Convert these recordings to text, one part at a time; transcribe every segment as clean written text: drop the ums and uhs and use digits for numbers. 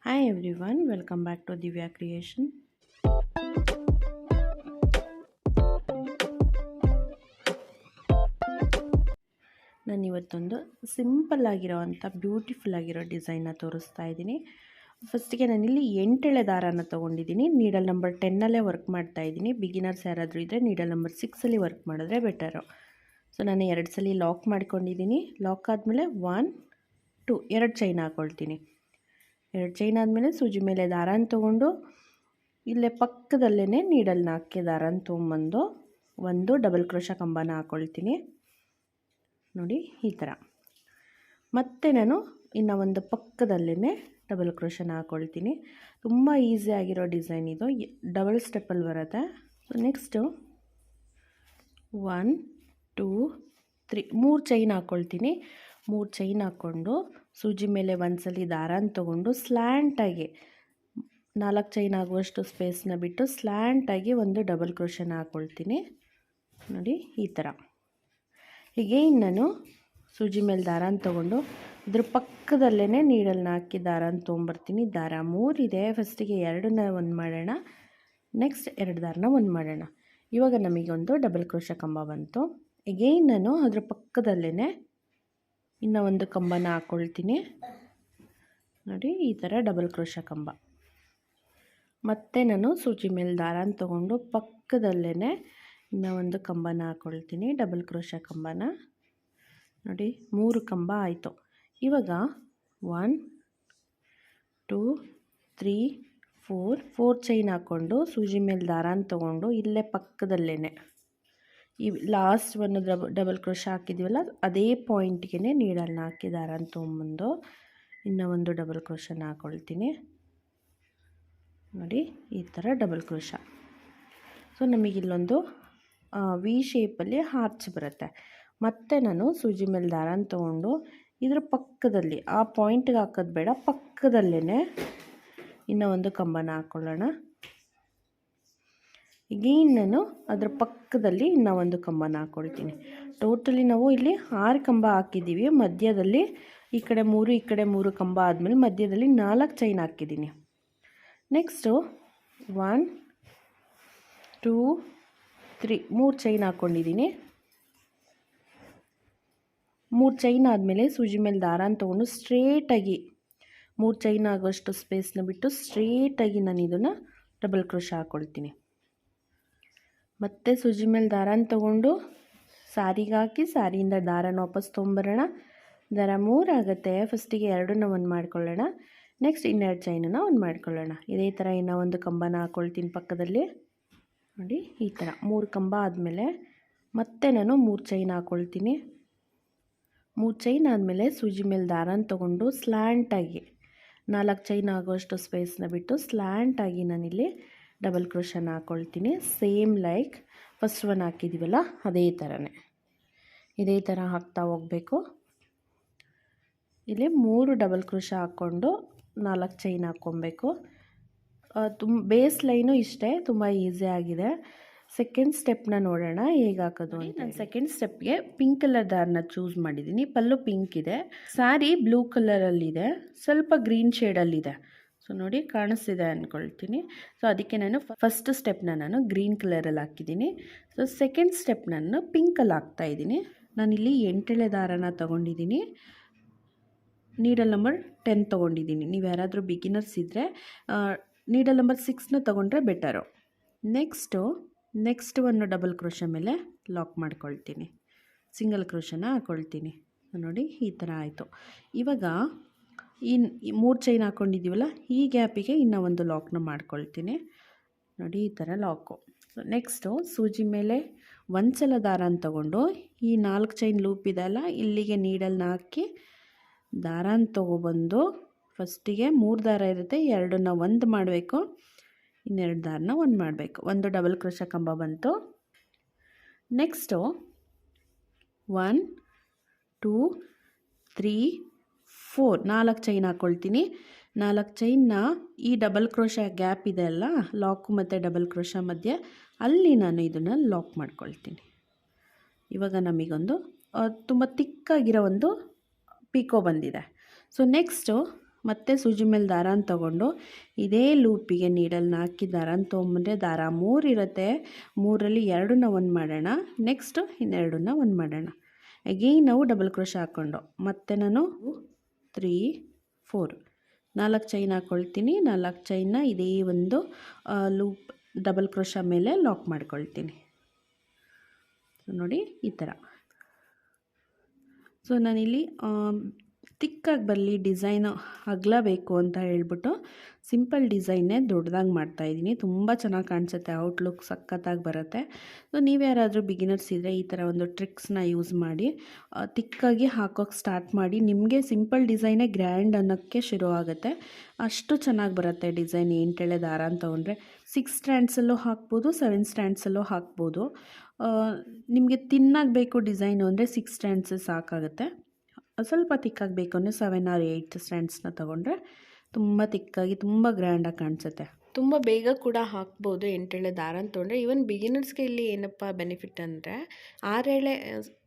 Hi everyone, welcome back to Divya Creation. ನಾನು ಇವತ್ತೊಂದು simple ಆಗಿರೋವಂಥ beautiful ಆಗಿರೋ ಡಿಸೈನ್ನ ತೋರಿಸ್ತಾ ಇದ್ದೀನಿ. ಫಸ್ಟಿಗೆ ನಾನಿಲ್ಲಿ 8 ಎಳೆ ದಾರಾನ ತೊಗೊಂಡಿದ್ದೀನಿ. ನೀಡಲ್ ನಂಬರ್ 10ಅಲ್ಲೇ ವರ್ಕ್ ಮಾಡ್ತಾ ಇದ್ದೀನಿ. ಬಿಗಿನರ್ಸ್ ಯಾರಾದರೂ ಇದ್ದರೆ ನೀಡಲ್ ನಂಬರ್ 6ಅಲ್ಲಿ ವರ್ಕ್ ಮಾಡಿದ್ರೆ ಬೆಟರು. ಸೊ ನಾನು 2 ಸಲ ಲಾಕ್ ಮಾಡ್ಕೊಂಡಿದ್ದೀನಿ. ಲಾಕ್ ಆದಮೇಲೆ 1 2 2 ಚೈನ್ ಹಾಕ್ಕೊಳ್ತೀನಿ. 2 ಚೈನ್ ಆದಮೇಲೆ ಸೂಜಿ ಮೇಲೆ ದಾರಾನ ತೊಗೊಂಡು ಇಲ್ಲೇ ಪಕ್ಕದಲ್ಲೇ ನೀಡಲ್ನ ಹಾಕಿ ದಾರಾನ ತೊಗೊಂಬಂದು ಒಂದು ಡಬಲ್ ಕ್ರೋಶಾ ಕಂಬನ ಹಾಕ್ಕೊಳ್ತೀನಿ. ನೋಡಿ ಈ ಥರ. ಮತ್ತು ನಾನು ಇನ್ನು ಒಂದು ಪಕ್ಕದಲ್ಲೇ ಡಬಲ್ ಕ್ರೋಶನ ಹಾಕ್ಕೊಳ್ತೀನಿ. ತುಂಬ ಈಸಿಯಾಗಿರೋ ಡಿಸೈನ್ ಇದು, ಡಬಲ್ ಸ್ಟೆಪ್ಪಲ್ಲಿ ಬರುತ್ತೆ. ಸೊ ನೆಕ್ಸ್ಟು 1 2 3 3 ಚೈನ್ ಹಾಕ್ಕೊಳ್ತೀನಿ. 3 ಚೈನ್ ಹಾಕ್ಕೊಂಡು ಸೂಜಿ ಮೇಲೆ ಒಂದ್ಸಲಿ ದಾರಾನ ತೊಗೊಂಡು ಸ್ಲ್ಯಾಂಟಾಗಿ 4 ಚೈನ್ ಆಗುವಷ್ಟು ಸ್ಪೇಸ್ನ ಬಿಟ್ಟು ಸ್ಲ್ಯಾಂಟಾಗಿ ಒಂದು ಡಬಲ್ ಕ್ರೋಶನ ಹಾಕ್ಕೊಳ್ತೀನಿ. ನೋಡಿ ಈ ಥರ. ಹೀಗೆ ನಾನು ಸೂಜಿ ಮೇಲೆ ದಾರಾನ ತೊಗೊಂಡು ಇದ್ರ ಪಕ್ಕದಲ್ಲೇ ನೀಡಲ್ನ ಹಾಕಿ ದಾರಾನ ತೊಗೊಂಬರ್ತೀನಿ. ದಾರ 3 ಇದೆ. ಫಸ್ಟಿಗೆ 2ನ ಒಂದು ಮಾಡೋಣ, ನೆಕ್ಸ್ಟ್ 2 ದಾರನ ಒಂದು ಮಾಡೋಣ. ಇವಾಗ ನಮಗೊಂದು ಡಬಲ್ ಕ್ರೋಶಾ ಕಂಬ ಬಂತು. ಎಗೈನ್ ನಾನು ಅದ್ರ ಪಕ್ಕದಲ್ಲೇ ಇನ್ನೂ ಒಂದು ಕಂಬನ ಹಾಕ್ಕೊಳ್ತೀನಿ. ನೋಡಿ ಈ ಥರ ಡಬಲ್ ಕ್ರೋಶಾ ಕಂಬ. ಮತ್ತು ನಾನು ಸೂಜಿ ಮೇಲೆ ದಾರಾನ ತೊಗೊಂಡು ಪಕ್ಕದಲ್ಲೇ ಇನ್ನೂ ಒಂದು ಕಂಬನ ಹಾಕ್ಕೊಳ್ತೀನಿ, ಡಬಲ್ ಕ್ರೋಶಾ ಕಂಬನ. ನೋಡಿ 3 ಕಂಬ ಆಯಿತು. ಇವಾಗ 1 2 3 4 ಚೈನ್ ಹಾಕ್ಕೊಂಡು ಸೂಜಿ ಮೇಲೆ ದಾರಾನ ತೊಗೊಂಡು ಇಲ್ಲೇ ಪಕ್ಕದಲ್ಲೇ ಈ ಲಾಸ್ಟ್ ಒಂದು ಡಬಲ್ ಕ್ರೋಶಾ ಹಾಕಿದ್ದೀವಲ್ಲ ಅದೇ ಪಾಯಿಂಟ್ಗೆ ನೀಡಲ್ನ ಹಾಕಿ ದಾರಾನ ತೊಗೊಂಬಂದು ಇನ್ನೂ ಒಂದು ಡಬಲ್ ಕ್ರೋಶನ ಹಾಕ್ಕೊಳ್ತೀನಿ. ನೋಡಿ ಈ ಥರ ಡಬಲ್ ಕ್ರೋಶಾ. ಸೊ ನಮಗಿಲ್ಲೊಂದು ವಿ ಶೇಪಲ್ಲಿ ಆರ್ಚ್ ಬರುತ್ತೆ. ಮತ್ತು ನಾನು ಸೂಜಿ ಮೇಲೆ ದಾರಾನ ತೊಗೊಂಡು ಇದ್ರ ಪಕ್ಕದಲ್ಲಿ ಆ ಪಾಯಿಂಟ್ಗೆ ಹಾಕೋದು ಬೇಡ, ಪಕ್ಕದಲ್ಲೇ ಇನ್ನೂ ಒಂದು ಕಂಬನ ಹಾಕ್ಕೊಳ್ಳೋಣ. ಈಗೇನು ನಾನು ಅದರ ಪಕ್ಕದಲ್ಲಿ ಇನ್ನೂ ಒಂದು ಕಂಬನ ಹಾಕ್ಕೊಳ್ತೀನಿ. ಟೋಟಲಿ ನಾವು ಇಲ್ಲಿ 6 ಕಂಬ ಹಾಕಿದ್ದೀವಿ. ಮಧ್ಯದಲ್ಲಿ ಈ ಕಡೆ 3 ಈ ಕಡೆ 3 ಕಂಬ ಆದಮೇಲೆ ಮಧ್ಯದಲ್ಲಿ 4 ಚೈನ್ ಹಾಕಿದ್ದೀನಿ. ನೆಕ್ಸ್ಟು 1 2 3 3 ಚೈನ್ ಹಾಕ್ಕೊಂಡಿದ್ದೀನಿ. 3 ಚೈನ್ ಆದಮೇಲೆ ಸೂಜಿ ಮೇಲೆ ದಾರಾನ ತೊಗೊಂಡು ಸ್ಟ್ರೇಟಾಗಿ 3 ಚೈನ್ ಆಗುವಷ್ಟು ಸ್ಪೇಸ್ನ ಬಿಟ್ಟು ಸ್ಟ್ರೇಟಾಗಿ ನಾನು ಇದನ್ನು ಡಬಲ್ ಕ್ರೋಶಾ ಹಾಕ್ಕೊಳ್ತೀನಿ. ಮತ್ತು ಸೂಜಿ ಮೇಲೆ ದಾರಾನ ತೊಗೊಂಡು ಸಾರಿಗೆ ಹಾಕಿ ಸಾರಿಯಿಂದ ದಾರಾನ ವಾಪಸ್ ತೊಗೊಂಬರೋಣ. ದಾರ 3 ಆಗುತ್ತೆ. ಫಸ್ಟಿಗೆ 2ನ ಒಂದು ಮಾಡ್ಕೊಳ್ಳೋಣ, ನೆಕ್ಸ್ಟ್ 2 ಚೈನನ್ನು ಒಂದು ಮಾಡ್ಕೊಳ್ಳೋಣ. ಇದೇ ಥರ ಇನ್ನೂ ಒಂದು ಕಂಬನ ಹಾಕ್ಕೊಳ್ತೀನಿ ಪಕ್ಕದಲ್ಲಿ. ನೋಡಿ ಈ ಥರ 3 ಕಂಬ ಆದಮೇಲೆ ಮತ್ತೆ ನಾನು 3 ಚೈನ್ ಹಾಕ್ಕೊಳ್ತೀನಿ. 3 ಚೈನ್ ಆದಮೇಲೆ ಸೂಜಿ ಮೇಲೆ ದಾರಾನ ತೊಗೊಂಡು ಸ್ಲ್ಯಾಂಟಾಗಿ 4 ಚೈನ್ ಆಗೋಷ್ಟು ಸ್ಪೇಸ್ನ ಬಿಟ್ಟು ಸ್ಲ್ಯಾಂಟಾಗಿ ನಾನಿಲ್ಲಿ ಡಬಲ್ ಕ್ರೋಶನ ಹಾಕ್ಕೊಳ್ತೀನಿ. ಸೇಮ್ ಲೈಕ್ ಫಸ್ಟ್ ಒನ್ ಹಾಕಿದ್ದೀವಲ್ಲ ಅದೇ ಥರನೇ ಇದೇ ಥರ ಹಾಕ್ತಾ ಹೋಗಬೇಕು. ಇಲ್ಲಿ 3 ಡಬಲ್ ಕ್ರೋಶಾ ಹಾಕ್ಕೊಂಡು 4 ಚೈನ್ ಹಾಕ್ಕೊಬೇಕು. ಬೇಸ್ ಲೈನು ಇಷ್ಟೇ, ತುಂಬ ಈಸಿ ಆಗಿದೆ. ಸೆಕೆಂಡ್ ಸ್ಟೆಪ್ನ ನೋಡೋಣ ಹೇಗೆ ಹಾಕೋದು ಅಂತ. ನಾನು ಸೆಕೆಂಡ್ ಸ್ಟೆಪ್ಗೆ ಪಿಂಕ್ ಕಲರ್ ದಾರನ ಚೂಸ್ ಮಾಡಿದ್ದೀನಿ. ಪಲ್ಲು ಪಿಂಕ್ ಇದೆ, ಸ್ಯಾರಿ ಬ್ಲೂ ಕಲರಲ್ಲಿದೆ, ಸ್ವಲ್ಪ ಗ್ರೀನ್ ಶೇಡಲ್ಲಿದೆ. ಸೊ ನೋಡಿ ಕಾಣಿಸ್ತಿದೆ ಅಂದ್ಕೊಳ್ತೀನಿ. ಸೊ ಅದಕ್ಕೆ ನಾನು ಫಸ್ಟ್ ಸ್ಟೆಪ್ನ ನಾನು ಗ್ರೀನ್ ಕಲರಲ್ಲಿ ಹಾಕಿದ್ದೀನಿ. ಸೊ ಸೆಕೆಂಡ್ ಸ್ಟೆಪ್ ನಾನು ಪಿಂಕಲ್ಲಿ ಹಾಕ್ತಾಯಿದ್ದೀನಿ. ನಾನಿಲ್ಲಿ 8 ಎಳೆ ದಾರನ ತೊಗೊಂಡಿದ್ದೀನಿ. ನೀಡಲ್ ನಂಬರ್ 10 ತೊಗೊಂಡಿದ್ದೀನಿ. ನೀವು ಯಾರಾದರೂ ಬಿಗಿನರ್ಸ್ ಇದ್ದರೆ ನೀಡಲ್ ನಂಬರ್ 6ನ ತೊಗೊಂಡ್ರೆ ಬೆಟರು. ನೆಕ್ಸ್ಟ್ ಒಂದು ಡಬಲ್ ಕ್ರೋಶಾ ಮೇಲೆ ಲಾಕ್ ಮಾಡ್ಕೊಳ್ತೀನಿ, ಸಿಂಗಲ್ ಕ್ರೋಶನ ಹಾಕ್ಕೊಳ್ತೀನಿ. ನೋಡಿ ಈ ಥರ ಆಯಿತು. ಇವಾಗ ಈ 3 ಚೈನ್ ಹಾಕ್ಕೊಂಡಿದ್ದೀವಲ್ಲ ಈ ಗ್ಯಾಪಿಗೆ ಇನ್ನೂ ಒಂದು ಲಾಕ್ನ ಮಾಡ್ಕೊಳ್ತೀನಿ. ನೋಡಿ ಈ ಥರ ಲಾಕು. ನೆಕ್ಸ್ಟು ಸೂಜಿ ಮೇಲೆ ಒಂದು ಸಲ ದಾರಾನ ತೊಗೊಂಡು ಈ 4 ಚೈನ್ ಲೂಪ್ ಇದೆಯಲ್ಲ ಇಲ್ಲಿಗೆ ನೀಡಲ್ನ ಹಾಕಿ ದಾರಾನ ತೊಗೊಬಂದು ಫಸ್ಟಿಗೆ 3 ದಾರ ಇರುತ್ತೆ, 2ನ ಒಂದು ಮಾಡಬೇಕು, 2 ದಾರನ ಒಂದು ಮಾಡಬೇಕು. ಒಂದು ಡಬಲ್ ಕ್ರೋಶಾ ಕಂಬ ಬಂತು. ನೆಕ್ಸ್ಟು 1 2 3 4 4 ಚೈನ್ ಹಾಕ್ಕೊಳ್ತೀನಿ. 4 ಚೈನ್ನ ಈ ಡಬಲ್ ಕ್ರೋಶಾ ಗ್ಯಾಪ್ ಇದೆ ಅಲ್ಲ, ಲಾಕು ಮತ್ತು ಡಬಲ್ ಕ್ರೋಶಾ ಮಧ್ಯೆ, ಅಲ್ಲಿ ನಾನು ಇದನ್ನು ಲಾಕ್ ಮಾಡ್ಕೊಳ್ತೀನಿ. ಇವಾಗ ನಮಗೊಂದು ತುಂಬ ತಿಕ್ಕಾಗಿರೋ ಒಂದು ಪಿಕೋ ಬಂದಿದೆ. ಸೊ ನೆಕ್ಸ್ಟು ಮತ್ತೆ ಸೂಜಿ ಮೇಲೆ ದಾರಾನ ತೊಗೊಂಡು ಇದೇ ಲೂಪಿಗೆ ನೀಡಲ್ನ ಹಾಕಿ ದಾರಾನ ತೊಗೊಂಬಂದರೆ ದಾರ 3 ಇರುತ್ತೆ, 3ರಲ್ಲಿ 2ನ ಒಂದು ಮಾಡೋಣ, ನೆಕ್ಸ್ಟು ಇನ್ನೆರಡನ್ನ ಒಂದು ಮಾಡೋಣ. ಅಗೇನ್ ನಾವು ಡಬಲ್ ಕ್ರೋಶ ಹಾಕ್ಕೊಂಡು ಮತ್ತೆ ನಾನು 3 4 4 ಚೈನ್ ಹಾಕ್ಕೊಳ್ತೀನಿ. 4 ಚೈನ್ನ ಇದೇ ಒಂದು ಲೂಪ್ ಡಬಲ್ ಕ್ರೋಶ ಮೇಲೆ ಲಾಕ್ ಮಾಡ್ಕೊಳ್ತೀನಿ. ನೋಡಿ ಈ ಥರ. ಸೊ ನಾನಿಲ್ಲಿ ತಿಕ್ಕಾಗಿ ಬರಲಿ, ಡಿಸೈನು ಅಗಲ ಬೇಕು ಅಂತ ಹೇಳ್ಬಿಟ್ಟು ಸಿಂಪಲ್ ಡಿಸೈನ್ನೇ ದೊಡ್ಡದಾಗಿ ಮಾಡ್ತಾಯಿದ್ದೀನಿ. ತುಂಬ ಚೆನ್ನಾಗಿ ಕಾಣಿಸುತ್ತೆ, ಔಟ್ಲುಕ್ ಸಖತ್ತಾಗಿ ಬರುತ್ತೆ. ಸೊ ನೀವು ಯಾರಾದರೂ ಬಿಗಿನರ್ಸ್ ಇದ್ದರೆ ಈ ಥರ ಒಂದು ಟ್ರಿಕ್ಸ್ನ ಯೂಸ್ ಮಾಡಿ ತಿಕ್ಕಾಗಿ ಹಾಕೋಕ್ಕೆ ಸ್ಟಾರ್ಟ್ ಮಾಡಿ. ನಿಮಗೆ ಸಿಂಪಲ್ ಡಿಸೈನೇ ಗ್ರ್ಯಾಂಡ್ ಅನ್ನೋಕ್ಕೆ ಶುರು ಆಗುತ್ತೆ. ಅಷ್ಟು ಚೆನ್ನಾಗಿ ಬರುತ್ತೆ ಡಿಸೈನ್. 8 ಎಳೆ ದಾರ ಅಂತ ತೊಗೊಂಡ್ರೆ 6 ಸ್ಟ್ಯಾಂಡ್ಸಲ್ಲೂ ಹಾಕ್ಬೋದು, 7 ಸ್ಟ್ಯಾಂಡ್ಸಲ್ಲೂ ಹಾಕ್ಬೋದು. ನಿಮಗೆ ತಿನ್ನಾಗಬೇಕು ಡಿಸೈನು ಅಂದರೆ 6 ಸ್ಟ್ಯಾಂಡ್ಸ್ ಸಾಕಾಗುತ್ತೆ. ಸ್ವಲ್ಪ ತಿಕ್ಕಾಗಬೇಕು ಅಂದರೆ 7 or 8 ಸ್ಟ್ಯಾಂಡ್ಸ್ನ ತೊಗೊಂಡ್ರೆ ತುಂಬ ತಿಕ್ಕಾಗಿ ತುಂಬ ಗ್ರ್ಯಾಂಡಾಗಿ ಕಾಣಿಸುತ್ತೆ. ತುಂಬ ಬೇಗ ಕೂಡ ಹಾಕ್ಬೋದು 8 ಎಳೆ ದಾರನ ತೊಗೊಂಡ್ರೆ. ಈವನ್ ಬಿಗಿನರ್ಸ್ಗೆ ಇಲ್ಲಿ ಏನಪ್ಪ ಬೆನಿಫಿಟ್ ಅಂದರೆ 6 ಎಳೆ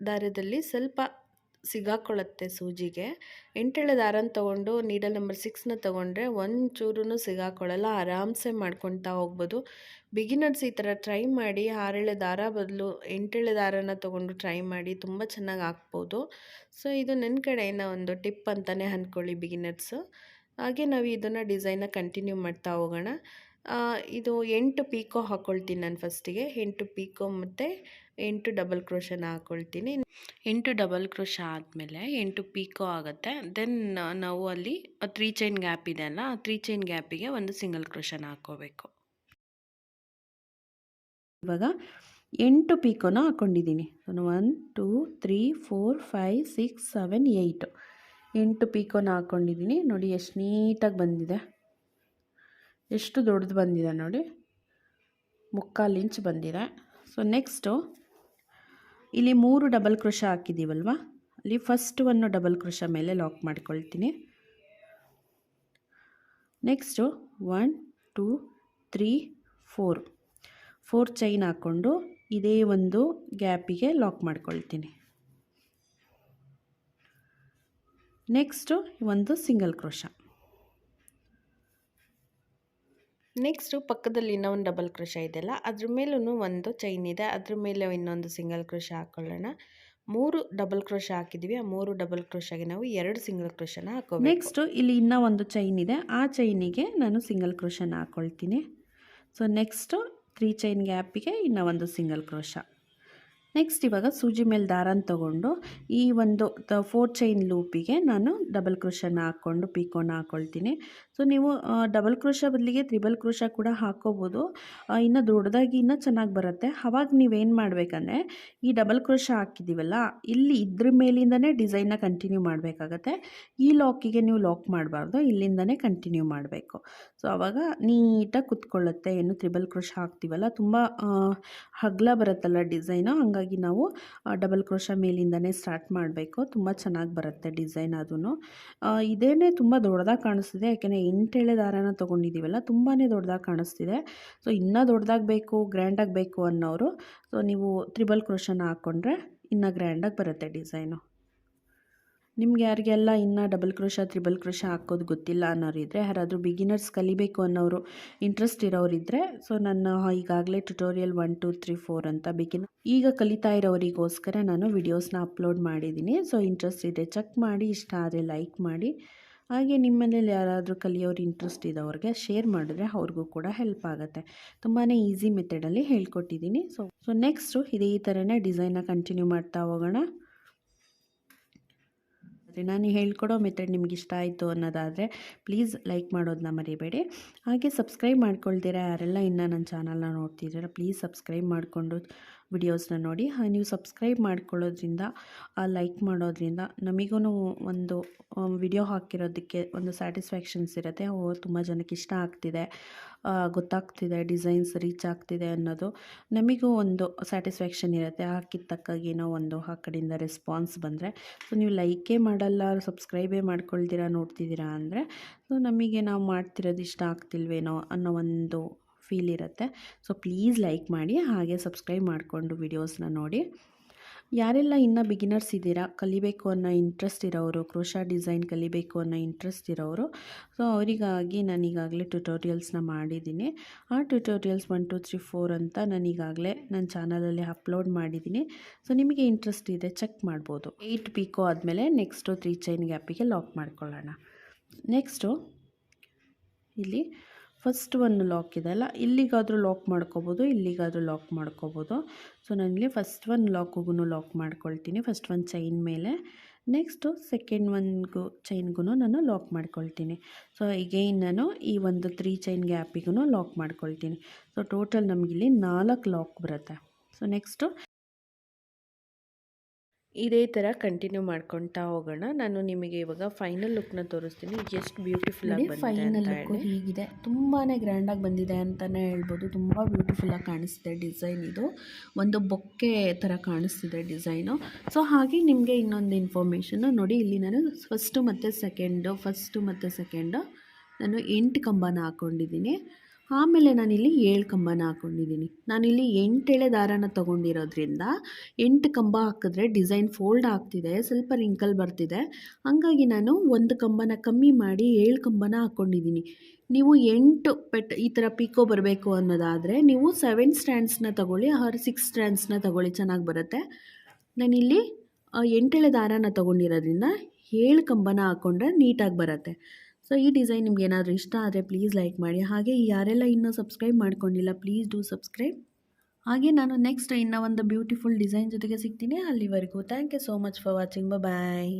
ದಾರದಲ್ಲಿ ಸ್ವಲ್ಪ ಸಿಗಾಕೊಳ್ಳುತ್ತೆ ಸೂಜಿಗೆ. 8 ಎಳೆ ದಾರನ ತೊಗೊಂಡು ನೀಡಲ್ ನಂಬರ್ 6ನ ತೊಗೊಂಡ್ರೆ ಒಂಚೂರು ಸಿಗಾಕೊಳ್ಳಲ್ಲ, ಆರಾಮ್ಸೆ ಮಾಡ್ಕೊತಾ ಹೋಗ್ಬೋದು. ಬಿಗಿನರ್ಸ್ ಈ ಥರ ಟ್ರೈ ಮಾಡಿ. 6 ಎಳೆ ದಾರ ಬದಲು 8 ಎಳೆ ದಾರನ ತೊಗೊಂಡು ಟ್ರೈ ಮಾಡಿ, ತುಂಬ ಚೆನ್ನಾಗಿ ಹಾಕ್ಬೋದು. ಸೊ ಇದು ನನ್ನ ಕಡೆಯಿಂದ ಒಂದು ಟಿಪ್ ಅಂತಲೇ ಅಂದ್ಕೊಳ್ಳಿ ಬಿಗಿನರ್ಸು. ಹಾಗೆ ನಾವು ಇದನ್ನು ಡಿಸೈನ ಕಂಟಿನ್ಯೂ ಮಾಡ್ತಾ ಹೋಗೋಣ. ಇದು 8 ಪೀಕೋ ಹಾಕ್ಕೊಳ್ತೀನಿ ನಾನು ಫಸ್ಟಿಗೆ. 8 ಪೀಕೋ ಮತ್ತು 8 ಡಬಲ್ ಕ್ರೋಶನ ಹಾಕ್ಕೊಳ್ತೀನಿ. 8 ಡಬಲ್ ಕ್ರೋಶ ಆದಮೇಲೆ 8 ಪೀಕೋ ಆಗುತ್ತೆ. ದೆನ್ ನಾವು ಅಲ್ಲಿ 3 ಚೈನ್ ಗ್ಯಾಪ್ ಇದೆ ಅಲ್ಲ, ಆ 3 ಚೈನ್ ಗ್ಯಾಪಿಗೆ ಒಂದು ಸಿಂಗಲ್ ಕ್ರೋಶನ ಹಾಕ್ಕೋಬೇಕು. ಇವಾಗ 8 ಪೀಕೋನ ಹಾಕ್ಕೊಂಡಿದ್ದೀನಿ. 1 2 3 4 5 6 7 8 8 ಪೀಕೋನ ಹಾಕ್ಕೊಂಡಿದ್ದೀನಿ. ನೋಡಿ ಎಷ್ಟು ನೀಟಾಗಿ ಬಂದಿದೆ, ಎಷ್ಟು ದೊಡ್ಡದು ಬಂದಿದೆ ನೋಡಿ, 3/4 ಇಂಚ್ ಬಂದಿದೆ. ಸೊ ನೆಕ್ಸ್ಟು ಇಲ್ಲಿ 3 ಡಬಲ್ ಕ್ರೋಶ ಹಾಕಿದ್ದೀವಲ್ವ, ಅಲ್ಲಿ ಫಸ್ಟ್ ಒಂದು ಡಬಲ್ ಕ್ರೋಶ ಮೇಲೆ ಲಾಕ್ ಮಾಡ್ಕೊಳ್ತೀನಿ. ನೆಕ್ಸ್ಟು 1 2 3 4 ಚೈನ್ ಹಾಕ್ಕೊಂಡು ಇದೇ ಒಂದು ಗ್ಯಾಪಿಗೆ ಲಾಕ್ ಮಾಡ್ಕೊಳ್ತೀನಿ. ನೆಕ್ಸ್ಟು ಒಂದು ಸಿಂಗಲ್ ಕ್ರೋಶ. ನೆಕ್ಸ್ಟು ಪಕ್ಕದಲ್ಲಿ ಇನ್ನೂ ಒಂದು ಡಬಲ್ ಕ್ರೋಶ ಇದೆಯಲ್ಲ, ಅದ್ರ ಮೇಲೂ ಒಂದು ಚೈನ್ ಇದೆ, ಅದ್ರ ಮೇಲೆ ಇನ್ನೊಂದು ಸಿಂಗಲ್ ಕ್ರೋಶ ಹಾಕ್ಕೊಳ್ಳೋಣ. 3 ಡಬಲ್ ಕ್ರೋಶ ಹಾಕಿದ್ದೀವಿ, ಆ 3 ಡಬಲ್ ಕ್ರೋಶಗೆ ನಾವು 2 ಸಿಂಗಲ್ ಕ್ರೋಶನ ಹಾಕೋಬೇಕು. ನೆಕ್ಸ್ಟು ಇಲ್ಲಿ ಇನ್ನೂ ಒಂದು ಚೈನ್ ಇದೆ, ಆ ಚೈನಿಗೆ ನಾನು ಸಿಂಗಲ್ ಕ್ರೋಶನ ಹಾಕ್ಕೊಳ್ತೀನಿ. ಸೊ ನೆಕ್ಸ್ಟು 3 ಚೈನ್ ಗ್ಯಾಪಿಗೆ ಇನ್ನೂ ಒಂದು ಸಿಂಗಲ್ ಕ್ರೋಶ. ನೆಕ್ಸ್ಟ್ ಇವಾಗ ಸೂಜಿ ಮೇಲೆ ದಾರನ ತೊಗೊಂಡು ಈ ಒಂದು 4 ಚೈನ್ ಲೂಪಿಗೆ ನಾನು ಡಬಲ್ ಕ್ರೋಶನ ಹಾಕ್ಕೊಂಡು ಪೀಕೋನ ಹಾಕ್ಕೊಳ್ತೀನಿ. ಸೊ ನೀವು ಡಬಲ್ ಕ್ರೋಶ ಬದಲಿಗೆ ತ್ರಿಬಲ್ ಕ್ರೋಶ ಕೂಡ ಹಾಕ್ಕೋಬೋದು, ಇನ್ನು ದೊಡ್ಡದಾಗಿ ಇನ್ನೂ ಚೆನ್ನಾಗಿ ಬರುತ್ತೆ. ಆವಾಗ ನೀವೇನು ಮಾಡಬೇಕಂದ್ರೆ ಈ ಡಬಲ್ ಕ್ರೋಶ ಹಾಕಿದ್ದೀವಲ್ಲ, ಇಲ್ಲಿ ಇದ್ರ ಮೇಲಿಂದನೇ ಡಿಸೈನ್ನ ಕಂಟಿನ್ಯೂ ಮಾಡಬೇಕಾಗತ್ತೆ. ಈ ಲಾಕಿಗೆ ನೀವು ಲಾಕ್ ಮಾಡಬಾರ್ದು, ಇಲ್ಲಿಂದನೇ ಕಂಟಿನ್ಯೂ ಮಾಡಬೇಕು. ಸೊ ಆವಾಗ ನೀಟಾಗಿ ಕುತ್ಕೊಳ್ಳುತ್ತೆ. ಏನು ತ್ರಿಬಲ್ ಕ್ರೋಶ ಹಾಕ್ತೀವಲ್ಲ, ತುಂಬ ಅಗಲ ಬರುತ್ತಲ್ಲ ಡಿಸೈನು, ಹಂಗಾಗಿ ನಾವು ಡಬಲ್ ಕ್ರೋಶ ಮೇಲಿಂದನೇ ಸ್ಟಾರ್ಟ್ ಮಾಡಬೇಕು. ತುಂಬ ಚೆನ್ನಾಗಿ ಬರುತ್ತೆ ಡಿಸೈನ್. ಅದೂ ಇದೇನೇ ತುಂಬ ದೊಡ್ಡದಾಗಿ ಕಾಣಿಸ್ತಿದೆ, ಯಾಕೆಂದರೆ 8 ಎಳೆ ದಾರನ ತೊಗೊಂಡಿದ್ದೀವಲ್ಲ, ತುಂಬಾ ದೊಡ್ಡದಾಗಿ ಕಾಣಿಸ್ತಿದೆ. ಸೊ ಇನ್ನೂ ದೊಡ್ಡದಾಗಿ ಬೇಕು, ಗ್ರ್ಯಾಂಡಾಗಿ ಬೇಕು ಅನ್ನೋರು ಸೊ ನೀವು ತ್ರಿಬಲ್ ಕ್ರೋಶನ ಹಾಕ್ಕೊಂಡ್ರೆ ಇನ್ನೂ ಗ್ರ್ಯಾಂಡಾಗಿ ಬರುತ್ತೆ ಡಿಸೈನು. ನಿಮ್ಗೆ ಯಾರಿಗೆಲ್ಲ ಇನ್ನೂ ಡಬಲ್ ಕ್ರೋಶ ತ್ರಿಬಲ್ ಕ್ರೋಶ ಹಾಕೋದು ಗೊತ್ತಿಲ್ಲ ಅನ್ನೋರಿದ್ದರೆ, ಯಾರಾದರೂ ಬಿಗಿನರ್ಸ್ ಕಲಿಬೇಕು ಅನ್ನೋರು ಇಂಟ್ರೆಸ್ಟ್ ಇರೋರಿದ್ದರೆ, ಸೊ ನನ್ನ ಈಗಾಗಲೇ ಟ್ಯುಟೋರಿಯಲ್ 1 2 3 4 ಅಂತ ಬಿಗಿನರ್ ಈಗ ಕಲಿತಾ ಇರೋರಿಗೋಸ್ಕರ ನಾನು ವಿಡಿಯೋಸ್ನ ಅಪ್ಲೋಡ್ ಮಾಡಿದ್ದೀನಿ. ಸೊ ಇಂಟ್ರೆಸ್ಟ್ ಇದೆ ಚೆಕ್ ಮಾಡಿ, ಇಷ್ಟ ಆದರೆ ಲೈಕ್ ಮಾಡಿ. ಹಾಗೆ ನಿಮ್ಮನೇಲಿ ಯಾರಾದರೂ ಕಲಿಯೋರು ಇಂಟ್ರೆಸ್ಟ್ ಇದ್ದವ್ರಿಗೆ ಶೇರ್ ಮಾಡಿದ್ರೆ ಅವ್ರಿಗೂ ಕೂಡ ಹೆಲ್ಪ್ ಆಗುತ್ತೆ. ತುಂಬಾ ಈಸಿ ಮೆಥಡಲ್ಲಿ ಹೇಳ್ಕೊಟ್ಟಿದ್ದೀನಿ. ಸೊ ನೆಕ್ಸ್ಟು ಇದೇ ಥರನೇ ಡಿಸೈನ್ನ ಕಂಟಿನ್ಯೂ ಮಾಡ್ತಾ ಹೋಗೋಣ. ನಾನು ಹೇಳ್ಕೊಡೋ ಮೆಥಡ್ ನಿಮ್ಗೆ ಇಷ್ಟ ಆಯಿತು ಅನ್ನೋದಾದರೆ ಪ್ಲೀಸ್ ಲೈಕ್ ಮಾಡೋದನ್ನ ಮರಿಬೇಡಿ. ಹಾಗೆ ಸಬ್ಸ್ಕ್ರೈಬ್ ಮಾಡ್ಕೊಳ್ತೀರಾ ಯಾರೆಲ್ಲ ಇನ್ನೂ ನನ್ನ ಚಾನಲ್ನ ನೋಡ್ತಿದ್ದೀರಾ, ಪ್ಲೀಸ್ ಸಬ್ಸ್ಕ್ರೈಬ್ ಮಾಡಿಕೊಂಡು ವಿಡಿಯೋಸ್ನ ನೋಡಿ. ನೀವು ಸಬ್ಸ್ಕ್ರೈಬ್ ಮಾಡ್ಕೊಳ್ಳೋದ್ರಿಂದ, ಲೈಕ್ ಮಾಡೋದ್ರಿಂದ ನಮಗೂ ಒಂದು ವಿಡಿಯೋ ಹಾಕಿರೋದಕ್ಕೆ ಒಂದು ಸ್ಯಾಟಿಸ್ಫ್ಯಾಕ್ಷನ್ಸ್ ಇರುತ್ತೆ. ತುಂಬ ಜನಕ್ಕೆ ಇಷ್ಟ ಆಗ್ತಿದೆ, ಗೊತ್ತಾಗ್ತಿದೆ, ಡಿಸೈನ್ಸ್ ರೀಚ್ ಆಗ್ತಿದೆ ಅನ್ನೋದು ನಮಗೂ ಒಂದು ಸ್ಯಾಟಿಸ್ಫ್ಯಾಕ್ಷನ್ ಇರುತ್ತೆ. ಹಾಕಿದ ತಕ್ಕಾಗೇನೋ ಒಂದು ಆ ಕಡೆಯಿಂದ ರೆಸ್ಪಾನ್ಸ್ ಬಂದರೆ. ಸೊ ನೀವು ಲೈಕೇ ಮಾಡಲ್ಲ, ಸಬ್ಸ್ಕ್ರೈಬೇ ಮಾಡ್ಕೊಳ್ತೀರಾ ನೋಡ್ತಿದ್ದೀರಾ ಅಂದರೆ, ಸೊ ನಮಗೆ ನಾವು ಮಾಡ್ತಿರೋದು ಇಷ್ಟ ಆಗ್ತಿಲ್ವೇನೋ ಅನ್ನೋ ಒಂದು ಫೀಲ್ ಇರುತ್ತೆ. ಸೊ ಪ್ಲೀಸ್ ಲೈಕ್ ಮಾಡಿ, ಹಾಗೆ ಸಬ್ಸ್ಕ್ರೈಬ್ ಮಾಡಿಕೊಂಡು ವಿಡಿಯೋಸ್ನ ನೋಡಿ. ಯಾರೆಲ್ಲ ಇನ್ನೂ ಬಿಗಿನರ್ಸ್ ಇದ್ದೀರಾ, ಕಲಿಬೇಕು ಅನ್ನೋ ಇಂಟ್ರೆಸ್ಟ್ ಇರೋರು, ಕ್ರೋಶಾ ಡಿಸೈನ್ ಕಲಿಬೇಕು ಅನ್ನೋ ಇಂಟ್ರೆಸ್ಟ್ ಇರೋರು, ಸೊ ಅವರಿಗಾಗಿ ನಾನು ಈಗಾಗಲೇ ಟ್ಯುಟೋರಿಯಲ್ಸ್ನ ಮಾಡಿದ್ದೀನಿ. ಆ ಟ್ಯುಟೋರಿಯಲ್ಸ್ 1 2 3 4 ಅಂತ ನಾನು ಈಗಾಗಲೇ ನನ್ನ ಚಾನಲಲ್ಲಿ ಅಪ್ಲೋಡ್ ಮಾಡಿದ್ದೀನಿ. ಸೊ ನಿಮಗೆ ಇಂಟ್ರೆಸ್ಟ್ ಇದೆ ಚೆಕ್ ಮಾಡ್ಬೋದು. 8 ಪೀಕೋ ಆದಮೇಲೆ ನೆಕ್ಸ್ಟು 3 ಚೈನ್ ಗ್ಯಾಪಿಗೆ ಲಾಕ್ ಮಾಡ್ಕೊಳ್ಳೋಣ. ನೆಕ್ಸ್ಟು ಇಲ್ಲಿ ಫಸ್ಟ್ ಒಂದು ಲಾಕ್ ಇದೆ ಅಲ್ಲ, ಇಲ್ಲಿಗಾದರೂ ಲಾಕ್ ಮಾಡ್ಕೋಬೋದು, ಇಲ್ಲಿಗಾದರೂ ಲಾಕ್ ಮಾಡ್ಕೋಬೋದು. ಸೊ ನಾನಿಲ್ಲಿ ಫಸ್ಟ್ ಒಂದು ಲಾಕಿಗೂ ಲಾಕ್ ಮಾಡ್ಕೊಳ್ತೀನಿ, ಫಸ್ಟ್ ಒಂದು ಚೈನ್ ಮೇಲೆ. ನೆಕ್ಸ್ಟು ಸೆಕೆಂಡ್ ಒಂದು ಚೈನ್ಗೂ ನಾನು ಲಾಕ್ ಮಾಡ್ಕೊಳ್ತೀನಿ. ಸೊ ಈಗೇನ್ ನಾನು ಈ ಒಂದು 3 ಚೈನ್ ಗ್ಯಾಪಿಗೂ ಲಾಕ್ ಮಾಡ್ಕೊಳ್ತೀನಿ. ಸೊ ಟೋಟಲ್ ನಮಗಿಲ್ಲಿ 4 ಲಾಕ್ ಬರುತ್ತೆ. ಸೊ ನೆಕ್ಸ್ಟು ಇದೇ ಥರ ಕಂಟಿನ್ಯೂ ಮಾಡ್ಕೊತಾ ಹೋಗೋಣ. ನಾನು ನಿಮಗೆ ಇವಾಗ ಫೈನಲ್ ಲುಕ್ನ ತೋರಿಸ್ತೀನಿ, ಎಷ್ಟು ಬ್ಯೂಟಿಫುಲ್ಲಾಗಿ ಬಂದಿದೆ. ಫೈನಲ್ ಲುಕ್ಕು ಹೀಗಿದೆ, ತುಂಬಾ ಗ್ರ್ಯಾಂಡಾಗಿ ಬಂದಿದೆ ಅಂತಲೇ ಹೇಳ್ಬೋದು. ತುಂಬ ಬ್ಯೂಟಿಫುಲ್ಲಾಗಿ ಕಾಣಿಸ್ತಿದೆ ಡಿಸೈನ್. ಇದು ಒಂದು ಬೊಕ್ಕೆ ಥರ ಕಾಣಿಸ್ತಿದೆ ಡಿಸೈನು. ಸೊ ಹಾಗೆ ನಿಮಗೆ ಇನ್ನೊಂದು ಇನ್ಫಾರ್ಮೇಷನ್ನು ನೋಡಿ, ಇಲ್ಲಿ ನಾನು ಫಸ್ಟು ಮತ್ತು ಸೆಕೆಂಡು ನಾನು 8 ಕಂಬನ ಹಾಕ್ಕೊಂಡಿದ್ದೀನಿ. ಆಮೇಲೆ ನಾನಿಲ್ಲಿ 7 ಕಂಬನ ಹಾಕ್ಕೊಂಡಿದ್ದೀನಿ. ನಾನಿಲ್ಲಿ 8 ಎಳೆ ದಾರನ ತೊಗೊಂಡಿರೋದ್ರಿಂದ 8 ಕಂಬ ಹಾಕಿದ್ರೆ ಡಿಸೈನ್ ಫೋಲ್ಡ್ ಆಗ್ತಿದೆ, ಸ್ವಲ್ಪ ರಿಂಕಲ್ ಬರ್ತಿದೆ. ಹಾಗಾಗಿ ನಾನು ಒಂದು ಕಂಬನ ಕಮ್ಮಿ ಮಾಡಿ 7 ಕಂಬನ ಹಾಕ್ಕೊಂಡಿದ್ದೀನಿ. ನೀವು 8 ಈ ಥರ ಪಿಕೋ ಬರಬೇಕು ಅನ್ನೋದಾದರೆ ನೀವು 7 ಸ್ಟ್ಯಾಂಡ್ಸ್ನ ತೊಗೊಳ್ಳಿ, 6 ಸ್ಟ್ಯಾಂಡ್ಸ್ನ ತೊಗೊಳ್ಳಿ, ಚೆನ್ನಾಗಿ ಬರುತ್ತೆ. ನಾನಿಲ್ಲಿ 8 ಎಳೆ ದಾರನ ತೊಗೊಂಡಿರೋದ್ರಿಂದ 7 ಕಂಬನ ಹಾಕ್ಕೊಂಡ್ರೆ ನೀಟಾಗಿ ಬರುತ್ತೆ. ಸೊ ಈ ಡಿಸೈನ್ ನಿಮ್ಗೆ ಏನಾದರೂ ಇಷ್ಟ ಆದರೆ ಪ್ಲೀಸ್ ಲೈಕ್ ಮಾಡಿ. ಹಾಗೆ ಯಾರೆಲ್ಲ ಇನ್ನೂ ಸಬ್ಸ್ಕ್ರೈಬ್ ಮಾಡ್ಕೊಂಡಿಲ್ಲ ಪ್ಲೀಸ್ ಡೂ ಸಬ್ಸ್ಕ್ರೈಬ್. ಹಾಗೆ ನಾನು ನೆಕ್ಸ್ಟ್ ಇನ್ನೂ ಒಂದು ಬ್ಯೂಟಿಫುಲ್ ಡಿಸೈನ್ ಜೊತೆಗೆ ಸಿಗ್ತೀನಿ. ಅಲ್ಲಿವರೆಗೂ thank you so much for watching. Bye.